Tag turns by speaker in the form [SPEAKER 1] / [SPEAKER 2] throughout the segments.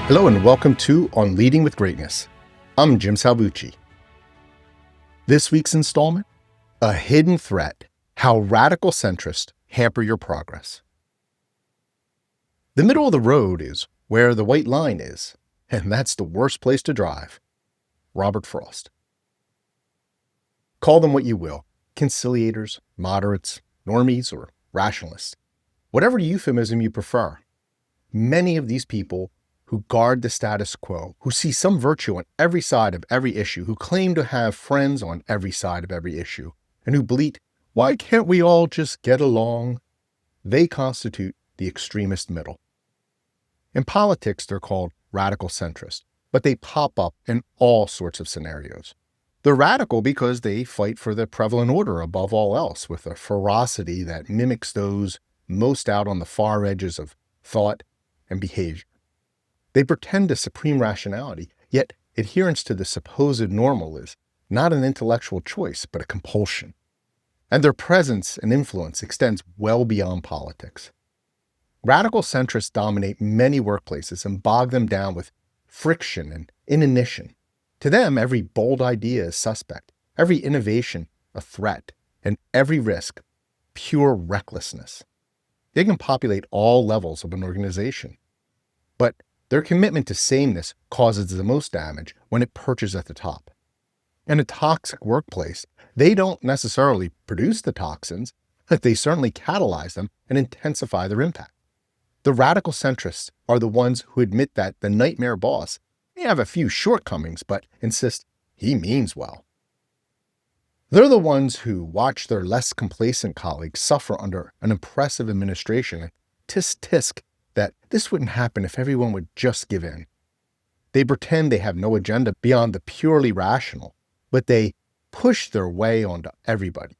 [SPEAKER 1] Hello and welcome to On Leading with Greatness. I'm Jim Salvucci. This week's installment, A Hidden Threat, How Radical Centrists Hamper Your Progress. The middle of the road is where the white line is, and that's the worst place to drive. Robert Frost. Call them what you will, conciliators, moderates, normies, or rationalists. Whatever euphemism you prefer. Many of these people who guard the status quo, who see some virtue on every side of every issue, who claim to have friends on every side of every issue, and who bleat, "Why can't we all just get along?" They constitute the extremist middle. In politics, they're called radical centrists, but they pop up in all sorts of scenarios. They're radical because they fight for the prevalent order above all else with a ferocity that mimics those most out on the far edges of thought and behavior. They pretend a supreme rationality, yet adherence to the supposed normal is not an intellectual choice, but a compulsion. And their presence and influence extends well beyond politics. Radical centrists dominate many workplaces and bog them down with friction and inanition. To them, every bold idea is suspect, every innovation a threat, and every risk pure recklessness. They can populate all levels of an organization. But their commitment to sameness causes the most damage when it perches at the top. In a toxic workplace, they don't necessarily produce the toxins, but they certainly catalyze them and intensify their impact. The radical centrists are the ones who admit that the nightmare boss may have a few shortcomings, but insist he means well. They're the ones who watch their less complacent colleagues suffer under an oppressive administration and tisk that this wouldn't happen if everyone would just give in. They pretend they have no agenda beyond the purely rational, but they push their way onto everybody,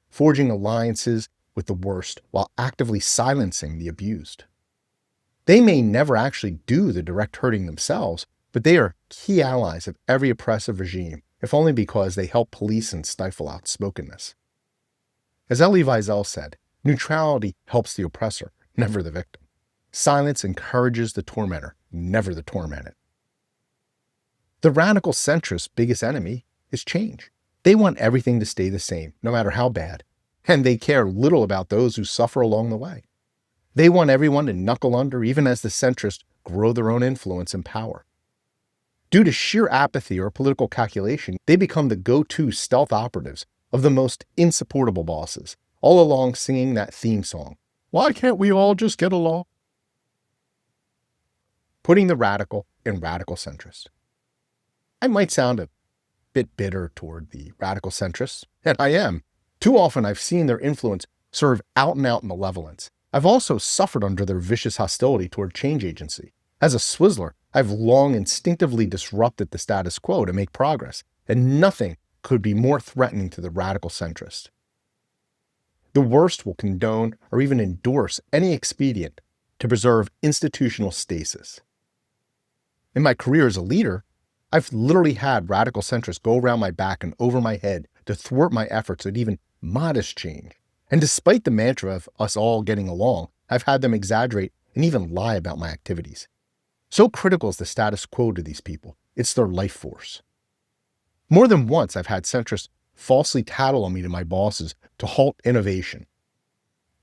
[SPEAKER 1] forging alliances with the worst while actively silencing the abused. They may never actually do the direct hurting themselves, but they are key allies of every oppressive regime, if only because they help police and stifle outspokenness. As Elie Wiesel said, neutrality helps the oppressor, never the victim. Silence encourages the tormentor, never the tormented. The radical centrist's biggest enemy is change. They want everything to stay the same, no matter how bad, and they care little about those who suffer along the way. They want everyone to knuckle under, even as the centrists grow their own influence and power. Due to sheer apathy or political calculation, they become the go-to stealth operatives of the most insupportable bosses, all along singing that theme song, "Why can't we all just get along?" Putting the radical in radical centrists. I might sound a bit bitter toward the radical centrists, and I am. Too often I've seen their influence serve out-and-out malevolence. I've also suffered under their vicious hostility toward change agency. As a Swizzler, I've long instinctively disrupted the status quo to make progress, and nothing could be more threatening to the radical centrist. The worst will condone or even endorse any expedient to preserve institutional stasis. In my career as a leader, I've literally had radical centrists go around my back and over my head to thwart my efforts at even modest change. And despite the mantra of us all getting along, I've had them exaggerate and even lie about my activities. So critical is the status quo to these people. It's their life force. More than once, I've had centrists falsely tattle on me to my bosses to halt innovation.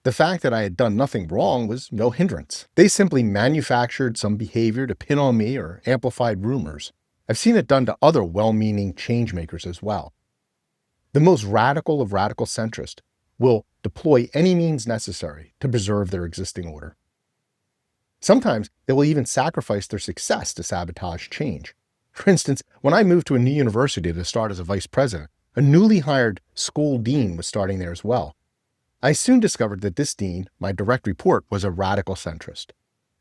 [SPEAKER 1] The fact that I had done nothing wrong was no hindrance. They simply manufactured some behavior to pin on me or amplified rumors. I've seen it done to other well-meaning changemakers as well. The most radical of radical centrists will deploy any means necessary to preserve their existing order. Sometimes they will even sacrifice their success to sabotage change. For instance, when I moved to a new university to start as a vice president, a newly hired school dean was starting there as well. I soon discovered that this dean, my direct report, was a radical centrist.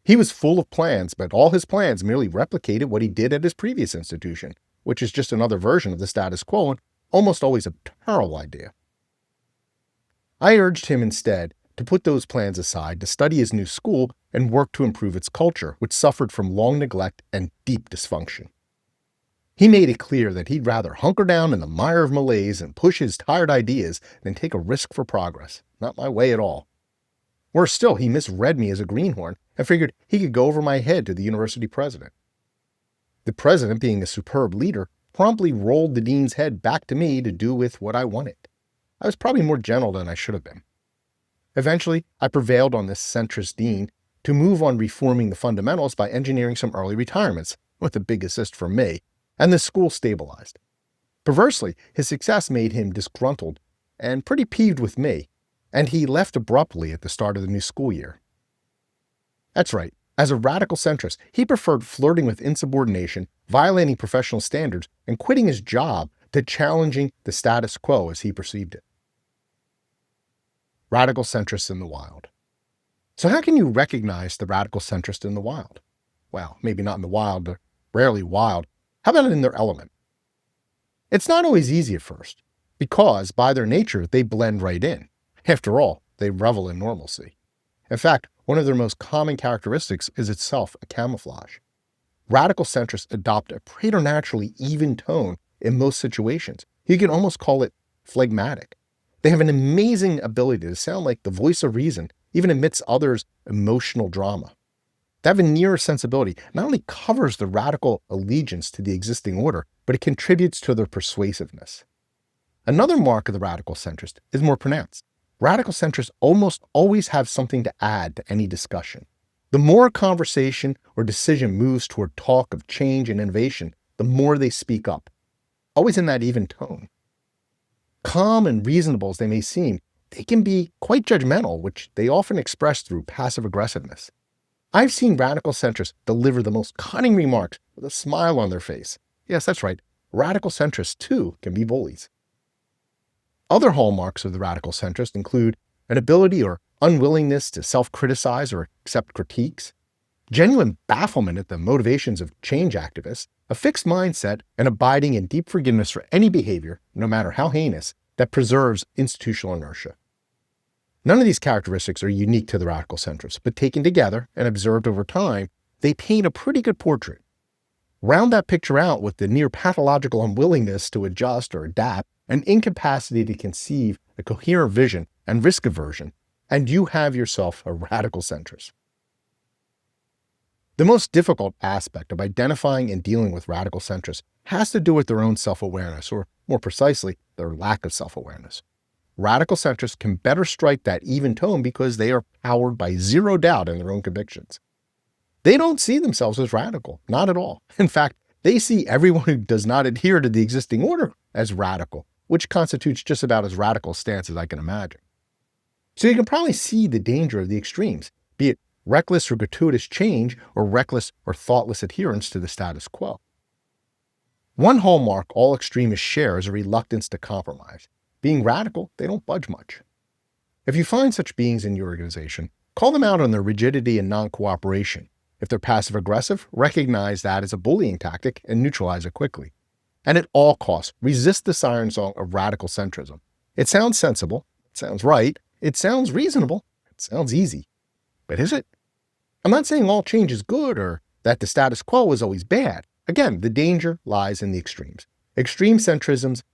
[SPEAKER 1] He was full of plans, but all his plans merely replicated what he did at his previous institution, which is just another version of the status quo and almost always a terrible idea. I urged him instead to put those plans aside to study his new school and work to improve its culture, which suffered from long neglect and deep dysfunction. He made it clear that he'd rather hunker down in the mire of malaise and push his tired ideas than take a risk for progress. Not my way at all. Worse still, he misread me as a greenhorn and figured he could go over my head to the university president. The president, being a superb leader, promptly rolled the dean's head back to me to do with what I wanted. I was probably more gentle than I should have been. Eventually, I prevailed on this centrist dean to move on reforming the fundamentals by engineering some early retirements, with a big assist from me, and the school stabilized. Perversely, his success made him disgruntled and pretty peeved with me, and he left abruptly at the start of the new school year. That's right. As a radical centrist, he preferred flirting with insubordination, violating professional standards, and quitting his job to challenging the status quo as he perceived it. Radical centrists in the wild. So how can you recognize the radical centrist in the wild? Well, maybe not in the wild, but rarely wild. How about in their element? It's not always easy at first, because by their nature, they blend right in. After all, they revel in normalcy. In fact, one of their most common characteristics is itself a camouflage. Radical centrists adopt a preternaturally even tone in most situations. You can almost call it phlegmatic. They have an amazing ability to sound like the voice of reason, even amidst others' emotional drama. That veneer sensibility not only covers the radical allegiance to the existing order, but it contributes to their persuasiveness. Another mark of the radical centrist is more pronounced. Radical centrists almost always have something to add to any discussion. The more a conversation or decision moves toward talk of change and innovation, the more they speak up, always in that even tone. Calm and reasonable as they may seem, they can be quite judgmental, which they often express through passive aggressiveness. I've seen radical centrists deliver the most cutting remarks with a smile on their face. Yes, that's right. Radical centrists, too, can be bullies. Other hallmarks of the radical centrist include an ability or unwillingness to self-criticize or accept critiques, genuine bafflement at the motivations of change activists, a fixed mindset, and abiding in deep forgiveness for any behavior, no matter how heinous, that preserves institutional inertia. None of these characteristics are unique to the radical centrists, but taken together and observed over time, they paint a pretty good portrait. Round that picture out with the near pathological unwillingness to adjust or adapt, an incapacity to conceive a coherent vision and risk aversion, and you have yourself a radical centrist. The most difficult aspect of identifying and dealing with radical centrists has to do with their own self-awareness, or more precisely, their lack of self-awareness. Radical centrists can better strike that even tone because they are powered by zero doubt in their own convictions. They don't see themselves as radical, not at all. In fact, they see everyone who does not adhere to the existing order as radical, which constitutes just about as radical a stance as I can imagine. So you can probably see the danger of the extremes, be it reckless or gratuitous change or reckless or thoughtless adherence to the status quo. One hallmark all extremists share is a reluctance to compromise. Being radical, they don't budge much. If you find such beings in your organization, call them out on their rigidity and non-cooperation. If they're passive-aggressive, recognize that as a bullying tactic and neutralize it quickly. And at all costs, resist the siren song of radical centrism. It sounds sensible, it sounds right, it sounds reasonable, it sounds easy. But is it? I'm not saying all change is good or that the status quo is always bad. Again, the danger lies in the extremes. Extreme centrism's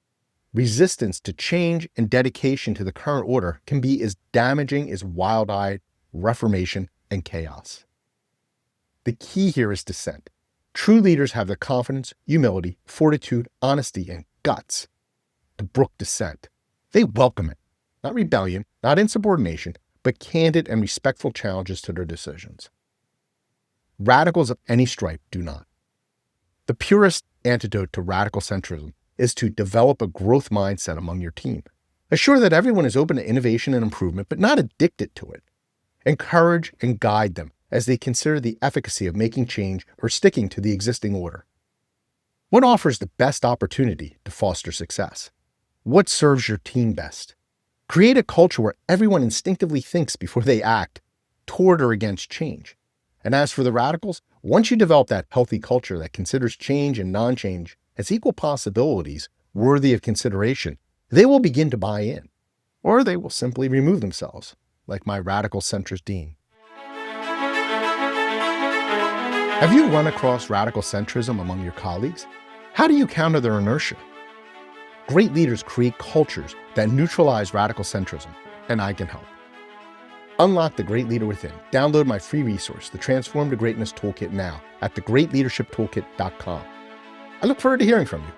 [SPEAKER 1] resistance to change and dedication to the current order can be as damaging as wild-eyed reformation and chaos. The key here is dissent. True leaders have the confidence, humility, fortitude, honesty, and guts to brook dissent. They welcome it, not rebellion, not insubordination, but candid and respectful challenges to their decisions. Radicals of any stripe do not. The purest antidote to radical centrism is to develop a growth mindset among your team. Assure that everyone is open to innovation and improvement, but not addicted to it. Encourage and guide them as they consider the efficacy of making change or sticking to the existing order. What offers the best opportunity to foster success? What serves your team best? Create a culture where everyone instinctively thinks before they act toward or against change. And as for the radicals, once you develop that healthy culture that considers change and non-change as equal possibilities worthy of consideration, they will begin to buy in, or they will simply remove themselves, like my radical centrist dean. Have you run across radical centrism among your colleagues? How do you counter their inertia? Great leaders create cultures that neutralize radical centrism, and I can help. Unlock the great leader within. Download my free resource, the Transform to Greatness Toolkit, now at thegreatleadershiptoolkit.com. I look forward to hearing from you.